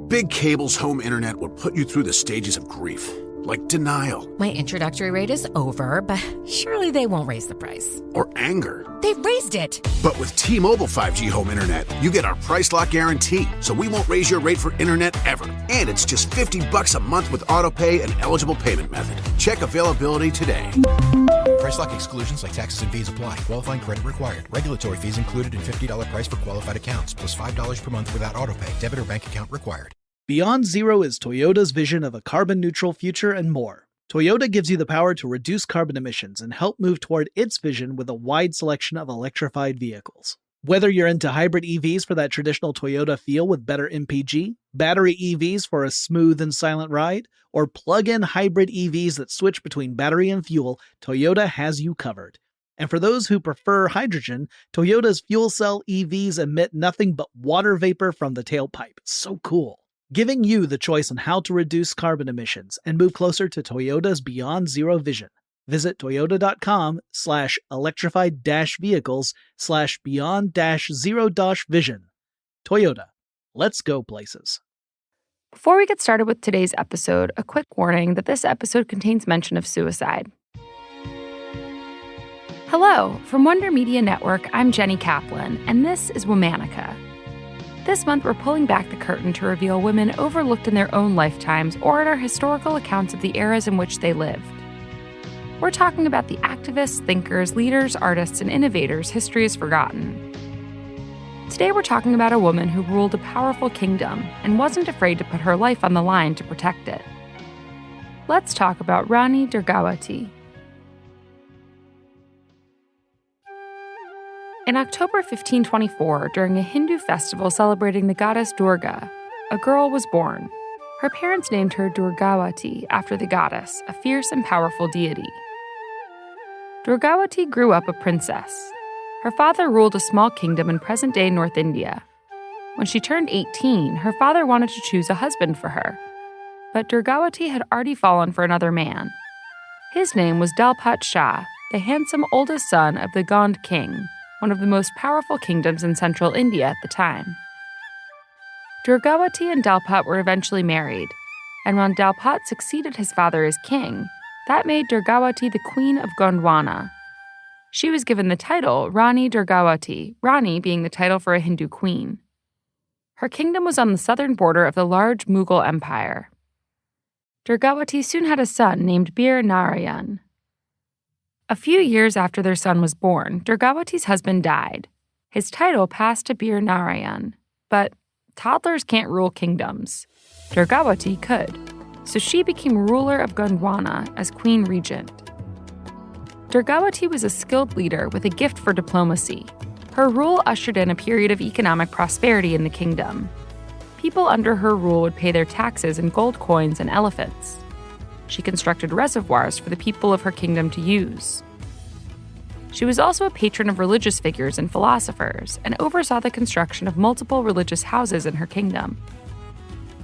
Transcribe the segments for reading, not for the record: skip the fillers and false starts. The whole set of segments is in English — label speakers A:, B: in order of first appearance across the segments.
A: Big Cable's home internet will put you through the stages of grief, like denial.
B: My introductory rate is over, but surely they won't raise the price.
A: Or anger.
B: They've raised it!
A: But with T-Mobile 5G home internet, you get our price lock guarantee, so we won't raise your rate for internet ever. And it's just $50 a month with autopay and eligible payment method. Check availability today.
C: Price lock exclusions like taxes and fees apply. Qualifying credit required. Regulatory fees included in $50 price for qualified accounts, plus $5 per month without autopay. Debit or bank account required.
D: Beyond Zero is Toyota's vision of a carbon-neutral future and more. Toyota gives you the power to reduce carbon emissions and help move toward its vision with a wide selection of electrified vehicles. Whether you're into hybrid EVs for that traditional Toyota feel with better MPG, battery EVs for a smooth and silent ride, or plug-in hybrid EVs that switch between battery and fuel, Toyota has you covered. And for those who prefer hydrogen, Toyota's fuel cell EVs emit nothing but water vapor from the tailpipe. It's so cool. Giving you the choice on how to reduce carbon emissions and move closer to Toyota's Beyond Zero vision. Visit toyota.com/electrified-vehicles/beyond-zero-vision. Toyota. Let's go places.
E: Before we get started with today's episode, a quick warning that this episode contains mention of suicide. Hello, from Wonder Media Network, I'm Jenny Kaplan, and this is Womanica. This month, we're pulling back the curtain to reveal women overlooked in their own lifetimes or in our historical accounts of the eras in which they lived. We're talking about the activists, thinkers, leaders, artists, and innovators history has forgotten. Today, we're talking about a woman who ruled a powerful kingdom and wasn't afraid to put her life on the line to protect it. Let's talk about Rani Durgawati. In October 1524, during a Hindu festival celebrating the goddess Durga, a girl was born. Her parents named her Durgawati after the goddess, a fierce and powerful deity. Durgawati grew up a princess. Her father ruled a small kingdom in present-day North India. When she turned 18, her father wanted to choose a husband for her. But Durgawati had already fallen for another man. His name was Dalpat Shah, the handsome oldest son of the Gond king, one of the most powerful kingdoms in central India at the time. Durgawati and Dalpat were eventually married, and when Dalpat succeeded his father as king, that made Durgawati the Queen of Gondwana. She was given the title Rani Durgawati, Rani being the title for a Hindu queen. Her kingdom was on the southern border of the large Mughal Empire. Durgawati soon had a son named Bir Narayan. A few years after their son was born, Durgawati's husband died. His title passed to Bir Narayan, but toddlers can't rule kingdoms. Durgawati could, so she became ruler of Gondwana as queen regent. Durgawati was a skilled leader with a gift for diplomacy. Her rule ushered in a period of economic prosperity in the kingdom. People under her rule would pay their taxes in gold coins and elephants. She constructed reservoirs for the people of her kingdom to use. She was also a patron of religious figures and philosophers, and oversaw the construction of multiple religious houses in her kingdom.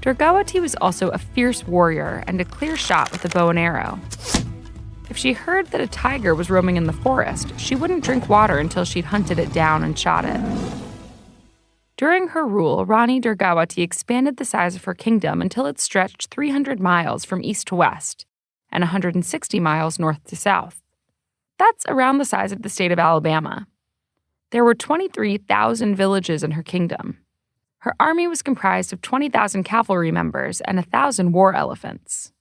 E: Durgawati was also a fierce warrior and a clear shot with a bow and arrow. If she heard that a tiger was roaming in the forest, she wouldn't drink water until she'd hunted it down and shot it. During her rule, Rani Durgawati expanded the size of her kingdom until it stretched 300 miles from east to west and 160 miles north to south. That's around the size of the state of Alabama. There were 23,000 villages in her kingdom. Her army was comprised of 20,000 cavalry members and 1,000 war elephants.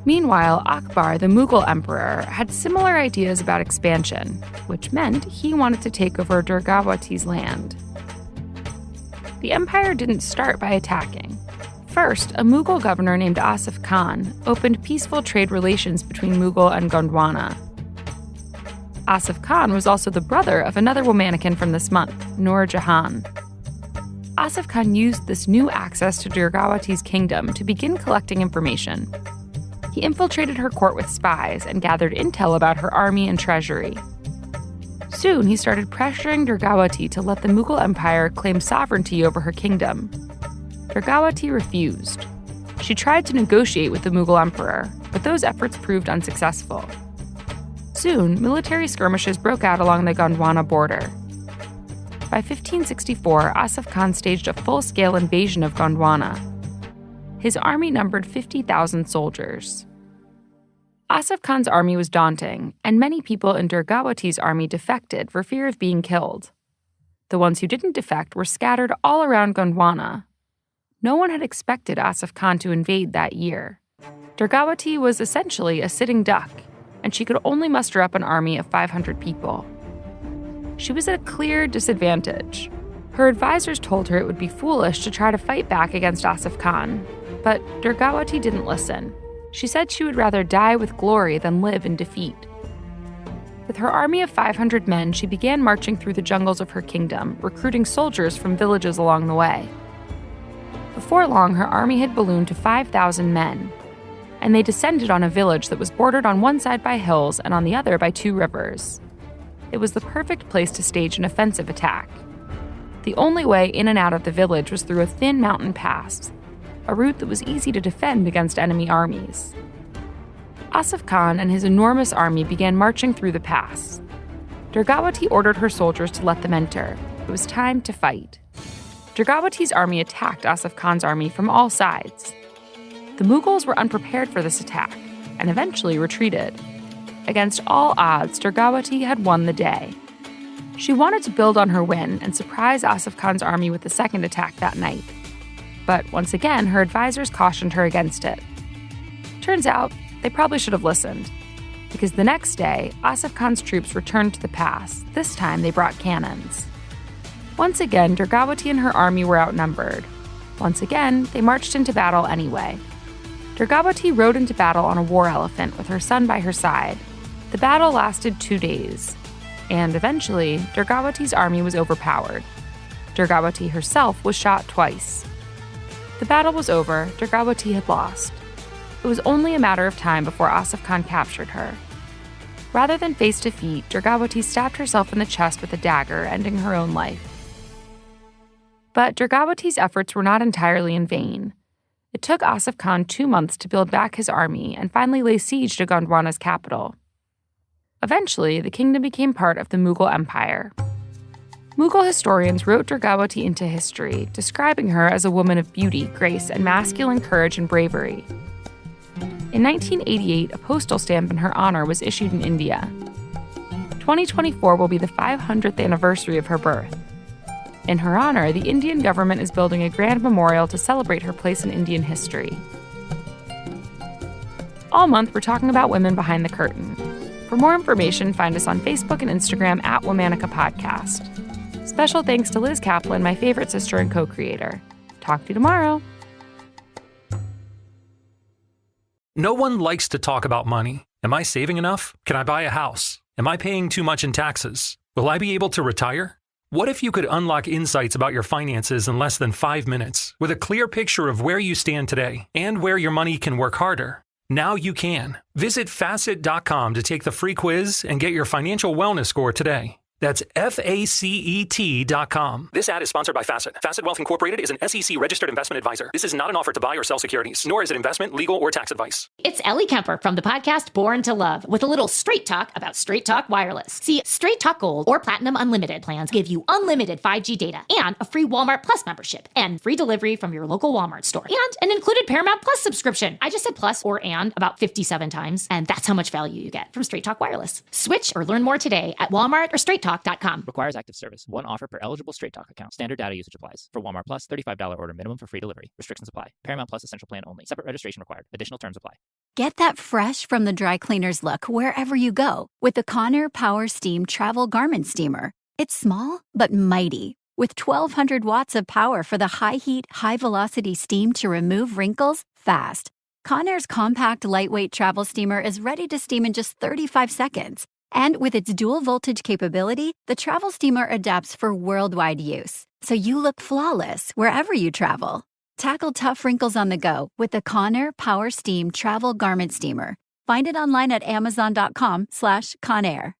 E: Meanwhile, Akbar, the Mughal emperor, had similar ideas about expansion, which meant he wanted to take over Durgawati's land. The empire didn't start by attacking. First, a Mughal governor named Asif Khan opened peaceful trade relations between Mughal and Gondwana. Asif Khan was also the brother of another Womanican from this month, Nur Jahan. Asif Khan used this new access to Durgawati's kingdom to begin collecting information. He infiltrated her court with spies and gathered intel about her army and treasury. Soon, he started pressuring Durgawati to let the Mughal Empire claim sovereignty over her kingdom. Durgawati refused. She tried to negotiate with the Mughal emperor, but those efforts proved unsuccessful. Soon, military skirmishes broke out along the Gondwana border. by 1564, Asif Khan staged a full-scale invasion of Gondwana. His army numbered 50,000 soldiers. Asif Khan's army was daunting, and many people in Durgawati's army defected for fear of being killed. The ones who didn't defect were scattered all around Gondwana. No one had expected Asif Khan to invade that year. Durgawati was essentially a sitting duck, and she could only muster up an army of 500 people. She was at a clear disadvantage. Her advisors told her it would be foolish to try to fight back against Asif Khan, but Durgawati didn't listen. She said she would rather die with glory than live in defeat. With her army of 500 men, she began marching through the jungles of her kingdom, recruiting soldiers from villages along the way. Before long, her army had ballooned to 5,000 men, and they descended on a village that was bordered on one side by hills and on the other by 2 rivers. It was the perfect place to stage an offensive attack. The only way in and out of the village was through a thin mountain pass, a route that was easy to defend against enemy armies. Asif Khan and his enormous army began marching through the pass. Durgawati ordered her soldiers to let them enter. It was time to fight. Durgawati's army attacked Asif Khan's army from all sides. The Mughals were unprepared for this attack and eventually retreated. Against all odds, Durgawati had won the day. She wanted to build on her win and surprise Asif Khan's army with the second attack that night. But once again, her advisors cautioned her against it. Turns out, they probably should have listened, because the next day, Asif Khan's troops returned to the pass. This time, they brought cannons. Once again, Durgawati and her army were outnumbered. Once again, they marched into battle anyway. Durgawati rode into battle on a war elephant with her son by her side. The battle lasted 2 days, and eventually, Durgawati's army was overpowered. Durgawati herself was shot twice. The battle was over. Durgawati had lost. It was only a matter of time before Asif Khan captured her. Rather than face defeat, Durgawati stabbed herself in the chest with a dagger, ending her own life. But Durgawati's efforts were not entirely in vain. It took Asif Khan 2 months to build back his army and finally lay siege to Gondwana's capital. Eventually, the kingdom became part of the Mughal Empire. Mughal historians wrote Durgawati into history, describing her as a woman of beauty, grace, and masculine courage and bravery. In 1988, a postal stamp in her honor was issued in India. 2024 will be the 500th anniversary of her birth. In her honor, the Indian government is building a grand memorial to celebrate her place in Indian history. All month, we're talking about women behind the curtain. For more information, find us on Facebook and Instagram at Womanica Podcast. Special thanks to Liz Kaplan, my favorite sister and co-creator. Talk to you tomorrow.
F: No one likes to talk about money. Am I saving enough? Can I buy a house? Am I paying too much in taxes? Will I be able to retire? What if you could unlock insights about your finances in less than 5 minutes with a clear picture of where you stand today and where your money can work harder? Now you can. Visit Facet.com to take the free quiz and get your financial wellness score today. That's FACET.com. This ad is sponsored by Facet. Facet Wealth Incorporated is an SEC-registered investment advisor. This is not an offer to buy or sell securities, nor is it investment, legal, or tax advice.
G: It's Ellie Kemper from the podcast Born to Love with a little straight talk about Straight Talk Wireless. See, Straight Talk Gold or Platinum Unlimited plans give you unlimited 5G data and a free Walmart Plus membership and free delivery from your local Walmart store and an included Paramount Plus subscription. I just said plus or and about 57 times, and that's how much value you get from Straight Talk Wireless. Switch or learn more today at Walmart or StraightTalk.com.
H: Requires active service. One offer per eligible Straight Talk account. Standard data usage applies. For Walmart Plus, $35 order minimum for free delivery. Restrictions apply. Paramount Plus Essential Plan only. Separate registration required. Additional terms apply.
I: Get that fresh from the dry cleaners look wherever you go with the Conair Power Steam Travel Garment Steamer. It's small, but mighty, with 1,200 watts of power for the high-heat, high-velocity steam to remove wrinkles fast. Conair's compact, lightweight travel steamer is ready to steam in just 35 seconds. And with its dual voltage capability, the travel steamer adapts for worldwide use, so you look flawless wherever you travel. Tackle tough wrinkles on the go with the Conair Power Steam Travel Garment Steamer. Find it online at amazon.com/Conair.